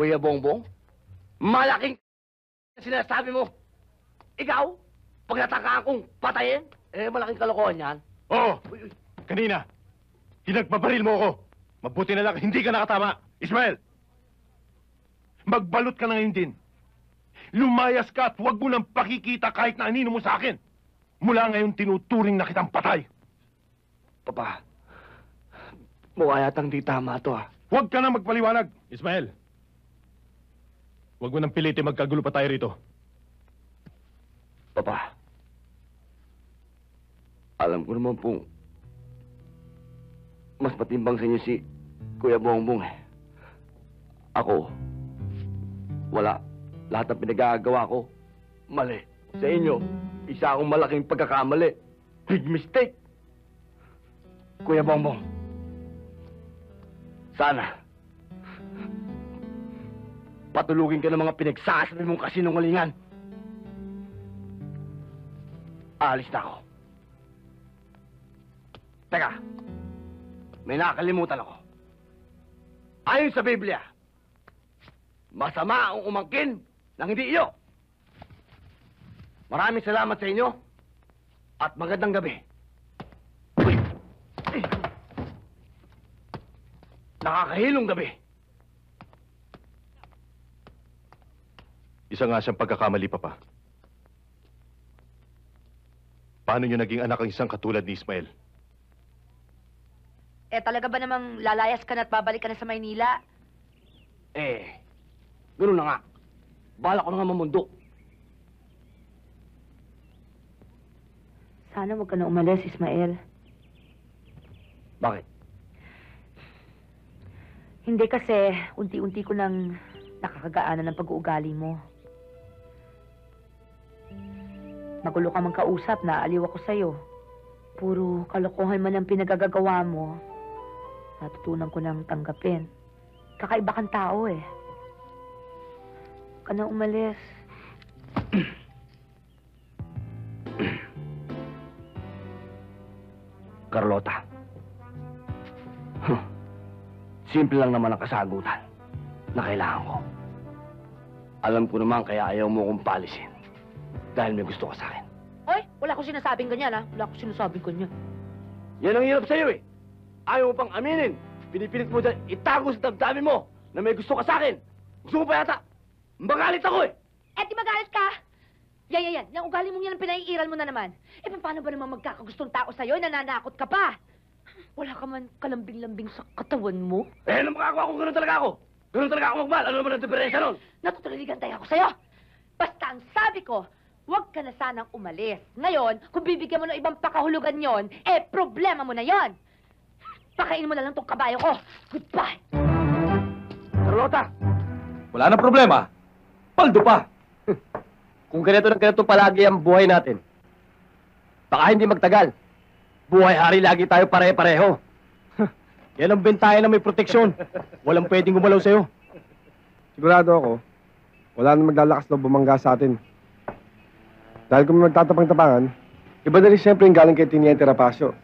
Kuya Bongbong, malaking sinasabi mo. Ikaw, pag natakaan kong patayin, malaking kalokohan yan. Oo, kanina, hinagpabaril mo ako. Mabuti na lang, hindi ka nakatama. Ismael, magbalot ka ng hindin. Lumayas ka at huwag mo nang pakikita kahit na anino mo sa akin. Mula ngayon, tinuturing na kitang patay. Papa, mukha yatang di tama to Huwag ka na magpaliwanag. Ismael, huwag mo nang pilitin magkagulo pa tayo rito. Papa, alam ko naman pong mas matimbang sa inyo si Kuya Bongbong Ako, wala. Lahat ng pinagagawa ko, mali. Sa inyo, isa akong malaking pagkakamali. Big mistake. Kuya Bongbong, sana patulugin ka ng mga pinagsasabi mong kasinungalingan. Aalis na ako. Teka, may nakakalimutan ako. Ayon sa Biblia, masama ang umangkin ng hindi iyo. Maraming salamat sa inyo at magandang gabi. Uy! Nakakahilong gabi. Isa nga siyang pagkakamali, Papa. Paano niyo naging anak ang isang katulad ni Ismael? Talaga ba namang lalayas ka na at babalik ka na sa Maynila? Ganoon na nga. Bala ko na nga mamundo. Sana huwag ka na umalis, Ismael. Bakit? Hindi kasi unti-unti ko nang nakakagaanan ng pag-uugali mo. Magulo ka mang kausap, naaliw ako sa'yo. Puro kalokohan man ang pinagagagawa mo. Natutunan ko nang tanggapin. Kakaiba kang tao Huwag ka na umalis. Carlota. Simple lang naman ang kasagutan na kailangan ko. Alam ko naman kaya ayaw mo kong palisin. Dahil may gusto ka sa akin. Oy, wala ko sinasabing ganyan Wala ko sinasabing ganyan. Yan ang hirap sa'yo Ayaw mo pang aminin. Pinipilit mo dyan itago sa damdamin mo na may gusto ka sa akin. Gusto mo pa yata. Magalit ako Di magalit ka? Yan. Yung ugali mong yan ang pinaiiral mo na naman. Paano ba naman magkakagustong tao sa'yo? Nananakot ka pa. Wala ka man kalambing-lambing sa katawan mo. Ano makakawa ko? Ganun talaga ako. Ganun talaga ako magmahal. Ano naman ang diferensya nun? Natutuliligan tayo ako sa'yo. Basta ang sabi ko, huwag ka na sanang umalis. Ngayon, kung bibigyan mo ng ibang pakahulugan yon, problema mo na yon. Pakainin mo na lang tong kabayo ko. Goodbye. Carlota! Wala nang problema. Paldo pa. Kung ganito na ganito palagi ang buhay natin, baka hindi magtagal. Buhay-hari lagi tayo pare-pareho. Yan ang bentayan na may proteksyon. Walang pwedeng gumalaw sa'yo. Sigurado ako, wala nang maglalakas na bumangga sa atin. Dahil kung magtatapang-tapangan, iba na rin siyempre yung galing kay Tiniente Rapacio.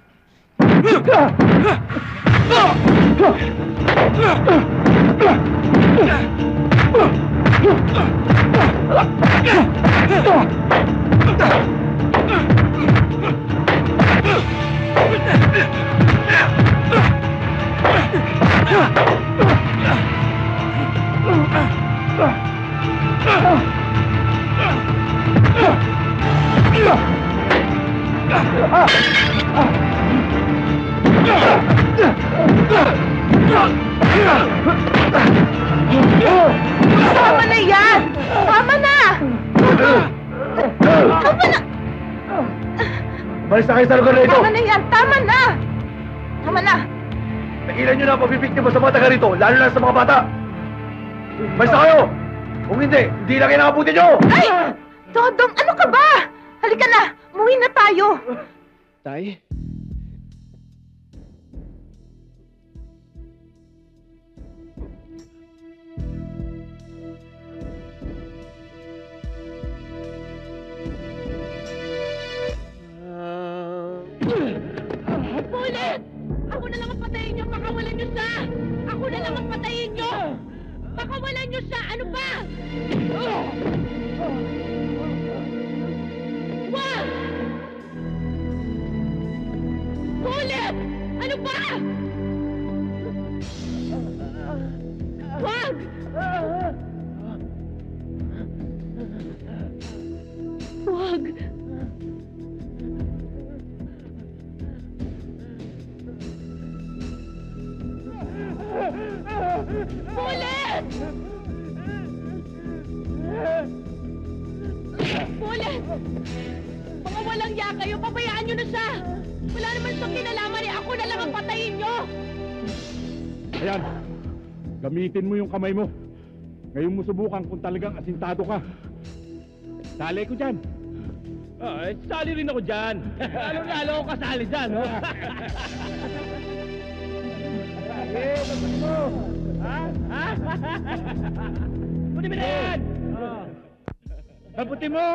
Tama na yan! Tama na! Tama na! Balis na kayo sa lugar na ito! Tama na yan! Tama na! Tama na! Nagilan nyo na ang pabibiktima sa mga taga rito, lalo na sa mga bata! Balis na kayo! Kung hindi na kayo nakabuti nyo! Ay! Dodong, ano ka ba? Halika na! Umuwi na tayo! Tay? Bulit! Ako na lang ang patayin niyo! Baka wala niyo sa! Ako na lang ang patayin niyo! Baka Pakawalan niyo siya! Ano ba? Wag! Ulit! Ano ba? Wag! Wag! Ulit! Ulit! Mga walang ya kayo, pabayaan nyo na siya! Wala naman siyang kinalaman eh, ako na lang ang patayin nyo! Ayan, gamitin mo yung kamay mo. Ngayon mo subukan kung talagang asintado ka. Sali ko dyan. Sali rin ako dyan. Lalo ako kasali dyan, no? Puti mo na yan! Taputin mo!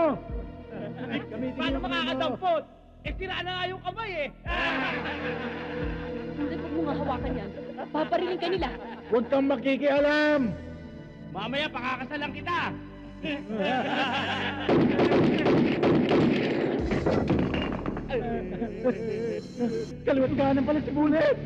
Paano makakadampot? Sira na nga yung kamay eh! Ulit, huwag mo nga hawakan yan. Paparilin ka nila. Huwag kang makikialam! Mamaya pakakasalan kita! Kaliwat kanan pala si Bullet!